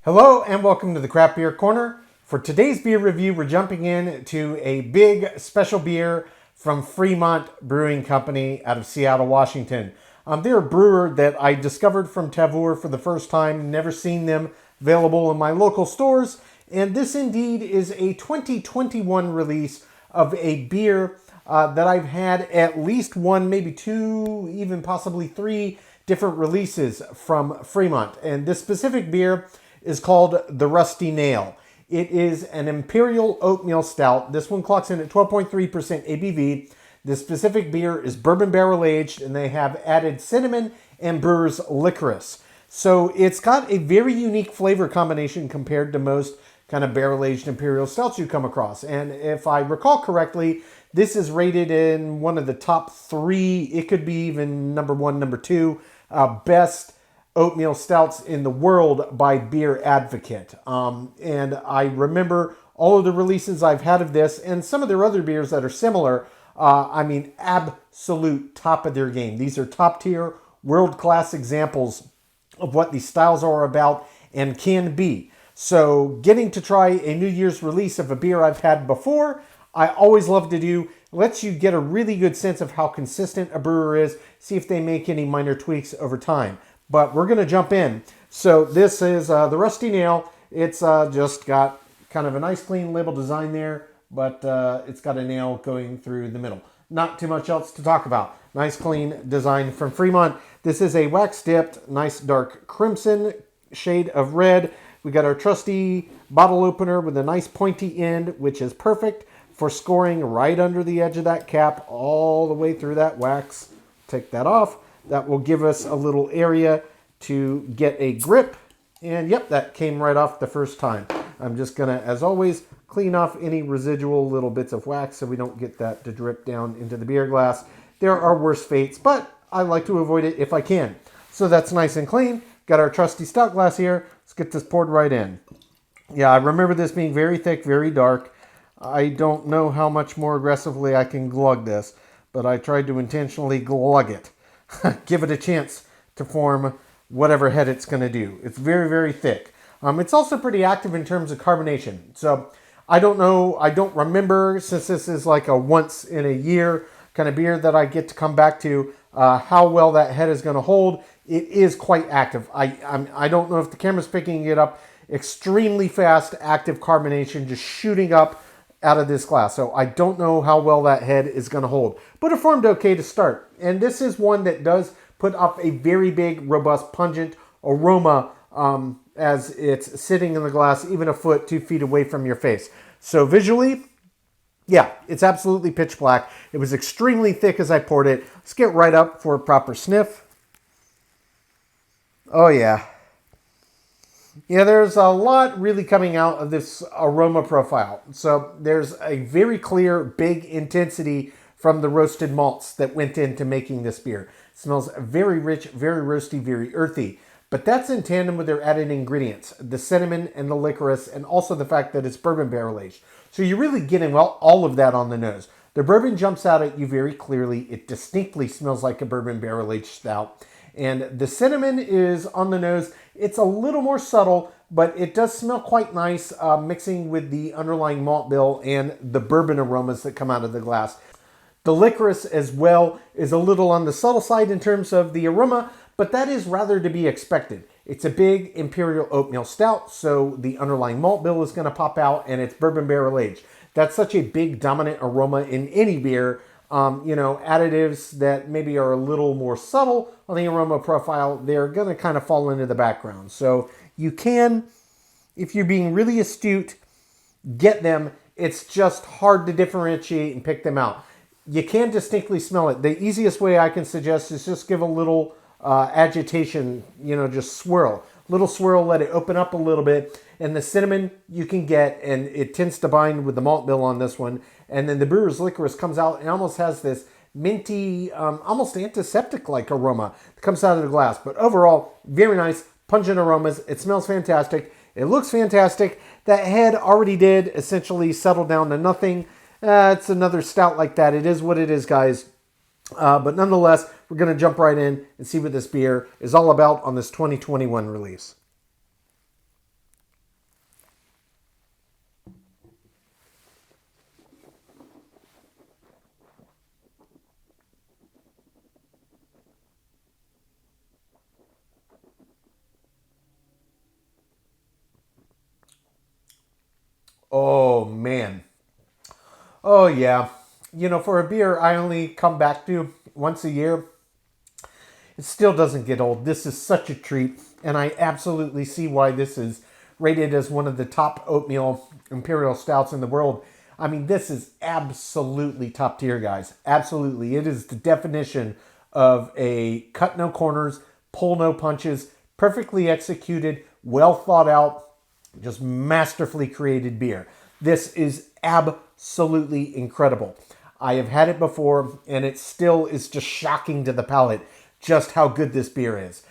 Hello and welcome to the Craft Beer Corner. For today's beer review, we're jumping in to a big special beer from Fremont Brewing Company out of Seattle, Washington. They're a brewer that I discovered from Tavour for the first time, never seen them available in my local stores. And this indeed is a 2021 release of a beer that I've had at least one, maybe two, even possibly three different releases from Fremont. And this specific beer is called the Rusty Nail. It is an Imperial Oatmeal Stout. This one clocks in at 12.3% ABV. This specific beer is bourbon barrel aged, and they have added cinnamon and brewer's licorice. So it's got a very unique flavor combination compared to most kind of barrel aged Imperial Stouts you come across. And if I recall correctly, this is rated in one of the top three, it could be even number one, number two, best oatmeal stouts in the world by Beer Advocate. And I remember all of the releases I've had of this and some of their other beers that are similar. Absolute top of their game. These are top tier, world-class examples of what these styles are about and can be. So getting to try a New Year's release of a beer I've had before, I always love to do. Lets you get a really good sense of how consistent a brewer is, see if they make any minor tweaks over time. But we're going to jump in. So this is the Rusty Nail. It's just got kind of a nice clean label design there, but it's got a nail going through the middle. Not too much else to talk about. Nice clean design from Fremont. This is a wax dipped, nice dark crimson shade of red. We got our trusty bottle opener with a nice pointy end, which is perfect for scoring right under the edge of that cap all the way through that wax. Take that off. That will give us a little area to get a grip. And yep, that came right off the first time. I'm just going to, as always, clean off any residual little bits of wax so we don't get that to drip down into the beer glass. There are worse fates, but I like to avoid it if I can. So that's nice and clean. Got our trusty stout glass here. Let's get this poured right in. Yeah, I remember this being very thick, very dark. I don't know how much more aggressively I can glug this, but I tried to intentionally glug it. Give it a chance to form whatever head it's going to do. It's very, very thick. It's also pretty active in terms of carbonation. So I don't know, I don't remember, since this is like a once in a year kind of beer that I get to come back to, how well that head is going to hold. It is quite active. I don't know if the camera's picking it up. Extremely fast, active carbonation, just shooting up out of this glass. So I don't know how well that head is going to hold, but it formed okay to start. And this is one that does put up a very big, robust, pungent aroma as it's sitting in the glass, even a foot, 2 feet away from your face. So visually, yeah, it's absolutely pitch black. It was extremely thick as I poured it. Let's get right up for a proper sniff. Oh yeah. Yeah, there's a lot really coming out of this aroma profile. So there's a very clear, big intensity from the roasted malts that went into making this beer. It smells very rich, very roasty, very earthy. But that's in tandem with their added ingredients, the cinnamon and the licorice, and also the fact that it's bourbon barrel aged. So you're really getting all of that on the nose. The bourbon jumps out at you very clearly. It distinctly smells like a bourbon barrel aged stout. And the cinnamon is on the nose. It's a little more subtle, but it does smell quite nice, mixing with the underlying malt bill and the bourbon aromas that come out of the glass. The licorice as well is a little on the subtle side in terms of the aroma, but that is rather to be expected. It's a big Imperial Oatmeal Stout, so the underlying malt bill is going to pop out, and it's bourbon barrel aged. That's such a big dominant aroma in any beer. Additives that maybe are a little more subtle on the aroma profile, they're going to kind of fall into the background. So you can, if you're being really astute, get them. It's just hard to differentiate and pick them out. You can distinctly smell it. The easiest way I can suggest is just give a little agitation, just swirl. Little swirl, let it open up a little bit. And the cinnamon you can get, and it tends to bind with the malt bill on this one. And then the brewer's licorice comes out and almost has this minty, almost antiseptic-like aroma that comes out of the glass. But overall, very nice, pungent aromas. It smells fantastic. It looks fantastic. That head already did essentially settle down to nothing. It's another stout like that. It is what it is, guys. But nonetheless, we're going to jump right in and see what this beer is all about on this 2021 release. Oh, yeah. You know, for a beer I only come back to once a year, it still doesn't get old. This is such a treat, and I absolutely see why this is rated as one of the top oatmeal imperial stouts in the world. I mean, this is absolutely top tier, guys. Absolutely. It is the definition of a cut no corners, pull no punches, perfectly executed, well thought out, just masterfully created beer. This is absolutely incredible. I have had it before, and it still is just shocking to the palate just how good this beer is.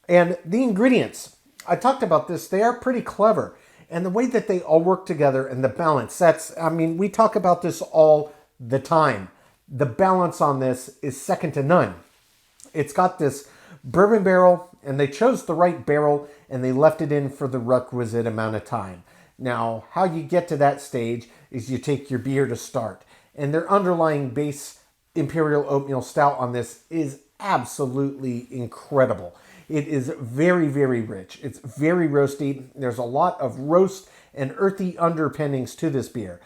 And the ingredients, I talked about this, they are pretty clever. And the way that they all work together and the balance, I mean, we talk about this all the time. The balance on this is second to none. It's got this bourbon barrel, and they chose the right barrel, and they left it in for the requisite amount of time. Now, how you get to that stage is you take your beer to start. And their underlying base Imperial Oatmeal Stout on this is absolutely incredible. It is very, very rich. It's very roasty. There's a lot of roast and earthy underpinnings to this beer.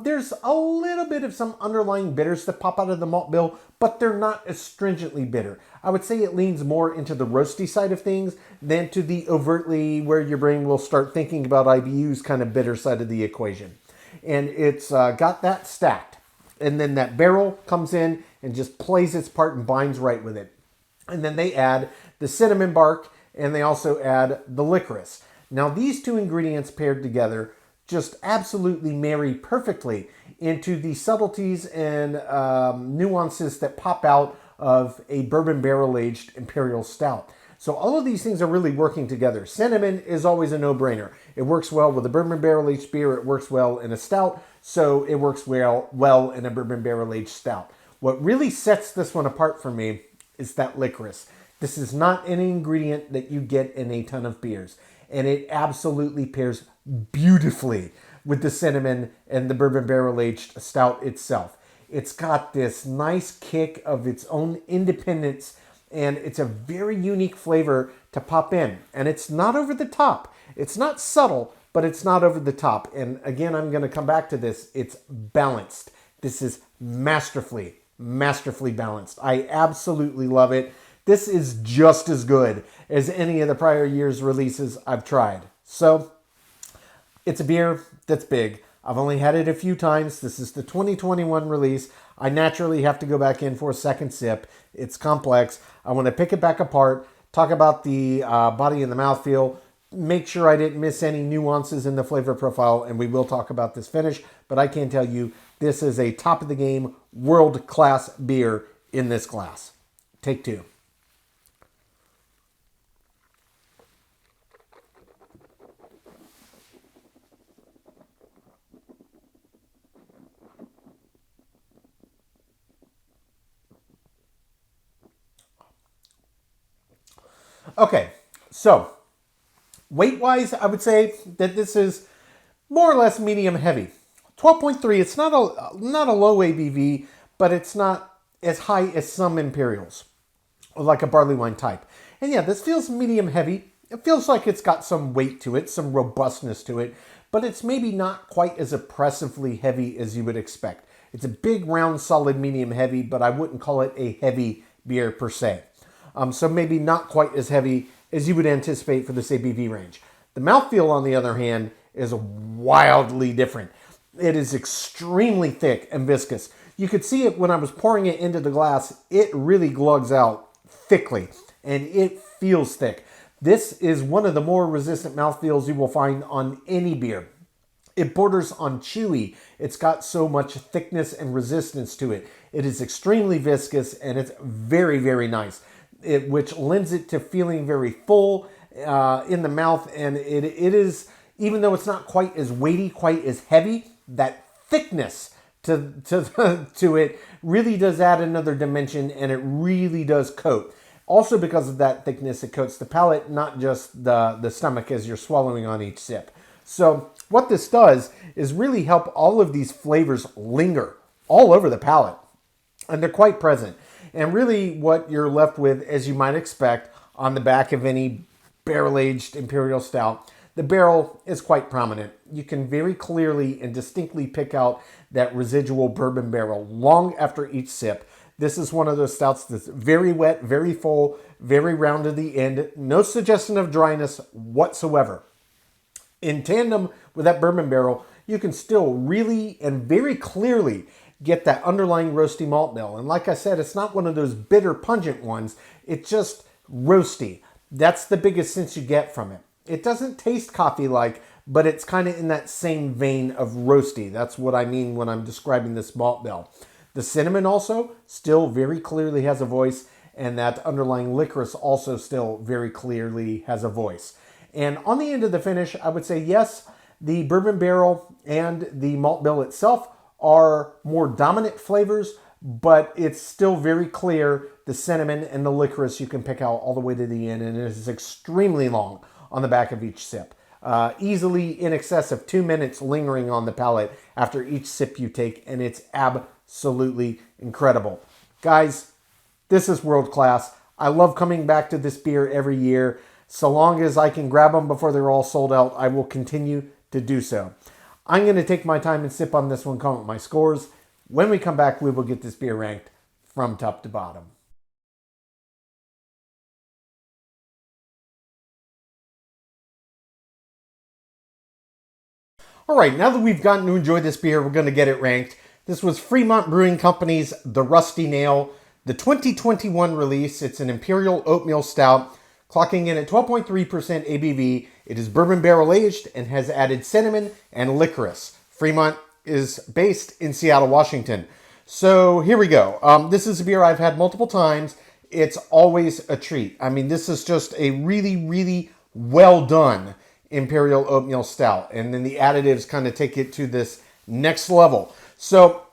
There's a little bit of some underlying bitters that pop out of the malt bill, but they're not as stringently bitter. I would say it leans more into the roasty side of things than to the overtly where your brain will start thinking about IBUs kind of bitter side of the equation. And it's got that stacked. And then that barrel comes in and just plays its part and binds right with it. And then they add the cinnamon bark, and they also add the licorice. Now, these two ingredients paired together just absolutely marry perfectly into the subtleties and nuances that pop out of a bourbon barrel-aged imperial stout. So all of these things are really working together. Cinnamon is always a no-brainer. It works well with a bourbon barrel-aged beer. It works well in a stout. So it works well in a bourbon barrel-aged stout. What really sets this one apart for me is that licorice. This is not an ingredient that you get in a ton of beers. And it absolutely pairs beautifully with the cinnamon and the bourbon barrel-aged stout itself. It's got this nice kick of its own independence, and it's a very unique flavor to pop in. And it's not over the top. It's not subtle, but it's not over the top. And again, I'm going to come back to this. It's balanced. This is masterfully balanced. I absolutely love it. This is just as good as any of the prior year's releases I've tried. So, it's a beer that's big. I've only had it a few times. This is the 2021 release. I naturally have to go back in for a second sip. It's complex. I want to pick it back apart, talk about the body and the mouthfeel, make sure I didn't miss any nuances in the flavor profile, and we will talk about this finish. But I can tell you, this is a top-of-the-game, world-class beer in this glass. Take two. Okay, so weight-wise, I would say that this is more or less medium heavy. 12.3, it's not a low ABV, but it's not as high as some Imperials, like a barley wine type. And yeah, this feels medium heavy. It feels like it's got some weight to it, some robustness to it, but it's maybe not quite as oppressively heavy as you would expect. It's a big, round, solid medium heavy, but I wouldn't call it a heavy beer per se. So maybe not quite as heavy as you would anticipate for this ABV range. The mouthfeel, on the other hand, is wildly different. It is extremely thick and viscous. You could see it when I was pouring it into the glass. It really glugs out thickly, and it feels thick. This is one of the more resistant mouthfeels you will find on any beer. It borders on chewy. It's got so much thickness and resistance to it. It is extremely viscous, and it's very, very nice. Which lends it to feeling very full in the mouth. And it is, even though it's not quite as weighty, quite as heavy, that thickness to it really does add another dimension, and it really does coat. Also, because of that thickness, it coats the palate, not just the stomach as you're swallowing on each sip. So what this does is really help all of these flavors linger all over the palate, and they're quite present. And really what you're left with, as you might expect, on the back of any barrel-aged Imperial Stout, The barrel is quite prominent. You can very clearly and distinctly pick out that residual bourbon barrel long after each sip. This is one of those stouts that's very wet, very full, very round to the end. No suggestion of dryness whatsoever. In tandem with that bourbon barrel, you can still really and very clearly get that underlying roasty malt bill. And like I said, it's not one of those bitter, pungent ones. It's just roasty. That's the biggest sense you get from it. It doesn't taste coffee-like, but it's kind of in that same vein of roasty. That's what I mean when I'm describing this malt bill. The cinnamon also still very clearly has a voice, and that underlying licorice also still very clearly has a voice. And on the end of the finish, I would say yes, the bourbon barrel and the malt bill itself are more dominant flavors, but it's still very clear the cinnamon and the licorice you can pick out all the way to the end, and it is extremely long on the back of each sip. Easily in excess of 2 minutes lingering on the palate after each sip you take, and it's absolutely incredible. Guys, this is world class. I love coming back to this beer every year. So long as I can grab them before they're all sold out, I will continue to do so. I'm going to take my time and sip on this one, come up with my scores. When we come back, we will get this beer ranked from top to bottom. All right, now that we've gotten to enjoy this beer, we're going to get it ranked. This was Fremont Brewing Company's The Rusty Nail, the 2021 release. It's an Imperial Oatmeal Stout, clocking in at 12.3% ABV. It is bourbon barrel aged and has added cinnamon and licorice. Fremont is based in Seattle, Washington. So here we go. This is a beer I've had multiple times. It's always a treat. I mean, this is just a really, really well done Imperial Oatmeal Stout. And then the additives kind of take it to this next level. So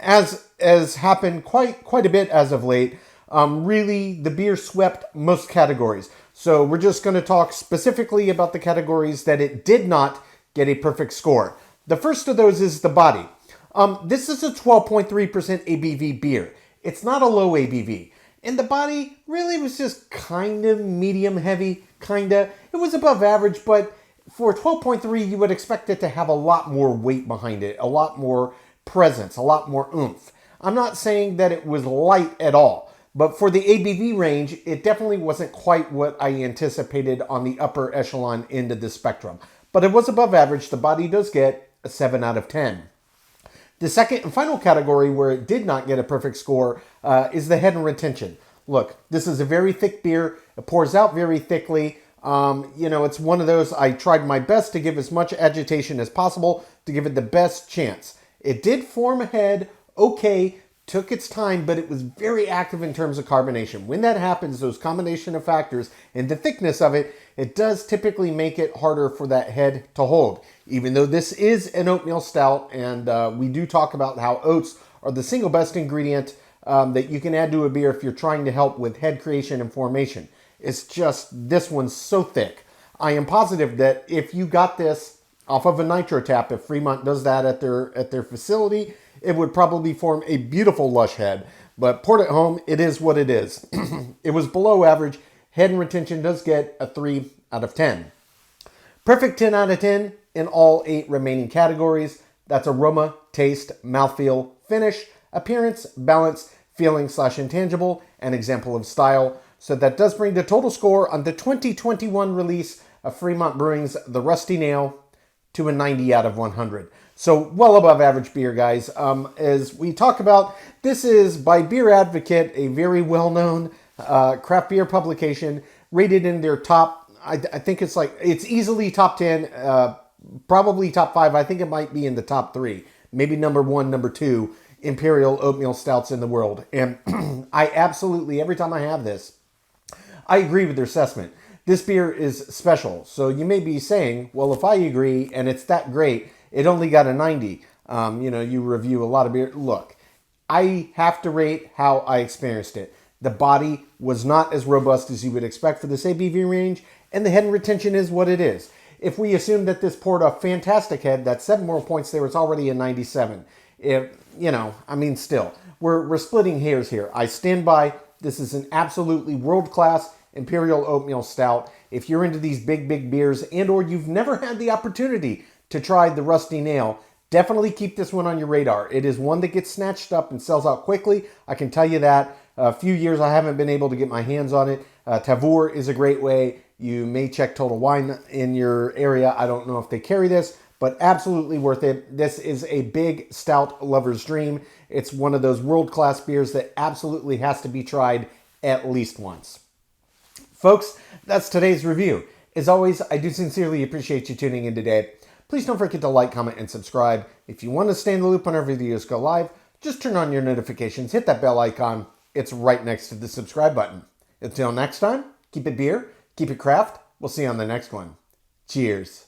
as happened quite a bit as of late, really the beer swept most categories. So we're just going to talk specifically about the categories that it did not get a perfect score. The first of those is the body. This is a 12.3% ABV beer. It's not a low ABV. And the body really was just kind of medium heavy, It was above average, but for 12.3, you would expect it to have a lot more weight behind it, a lot more presence, a lot more oomph. I'm not saying that it was light at all, but for the ABV range, it definitely wasn't quite what I anticipated on the upper echelon end of the spectrum. But it was above average. The body does get a 7 out of 10. The second and final category where it did not get a perfect score is the head and retention. Look, this is a very thick beer. It pours out very thickly. It's one of those, I tried my best to give as much agitation as possible to give it the best chance. It did form a head, okay, took its time, but it was very active in terms of carbonation. When that happens, those combination of factors and the thickness of it, it does typically make it harder for that head to hold. Even though this is an oatmeal stout, and we do talk about how oats are the single best ingredient that you can add to a beer if you're trying to help with head creation and formation. It's just, this one's so thick. I am positive that if you got this off of a nitro tap, if Fremont does that at their facility, it would probably form a beautiful lush head. But poured at home, it is what it is. It was below average. Head and retention does get a 3 out of 10. Perfect 10 out of 10 in all 8 remaining categories. That's aroma, taste, mouthfeel, finish, appearance, balance, feeling/intangible, and example of style. So that does bring the total score on the 2021 release of Fremont Brewing's The Rusty Nail to a 90 out of 100. So well above average beer, guys. As we talk about, this is by Beer Advocate, a very well-known craft beer publication, rated in their top, I think it's easily top 10, probably top 5. I think it might be in the top 3, maybe number 1, number 2, Imperial Oatmeal Stouts in the world. And I absolutely, every time I have this, I agree with their assessment. This beer is special. So you may be saying, well, if I agree and it's that great, it only got a 90. You review a lot of beer. Look, I have to rate how I experienced it. The body was not as robust as you would expect for this ABV range, and the head and retention is what it is. If we assume that this poured a fantastic head, that's 7 more points there, it's already a 97. Still, we're splitting hairs here. I stand by. This is an absolutely world-class Imperial Oatmeal Stout. if you're into these big beers and or you've never had the opportunity to try the Rusty Nail, definitely keep this one on your radar. It is one that gets snatched up and sells out quickly. I can tell you that. A few years I haven't been able to get my hands on it. Tavour is a great way. You may check Total Wine in your area. I don't know if they carry this, but absolutely worth it. This is a big stout lover's dream. It's one of those world-class beers that absolutely has to be tried at least once. Folks, that's today's review. As always, I do sincerely appreciate you tuning in today. Please don't forget to like, comment, and subscribe. If you want to stay in the loop when our videos go live, just turn on your notifications, hit that bell icon. It's right next to the subscribe button. Until next time, keep it beer, keep it craft. We'll see you on the next one. Cheers.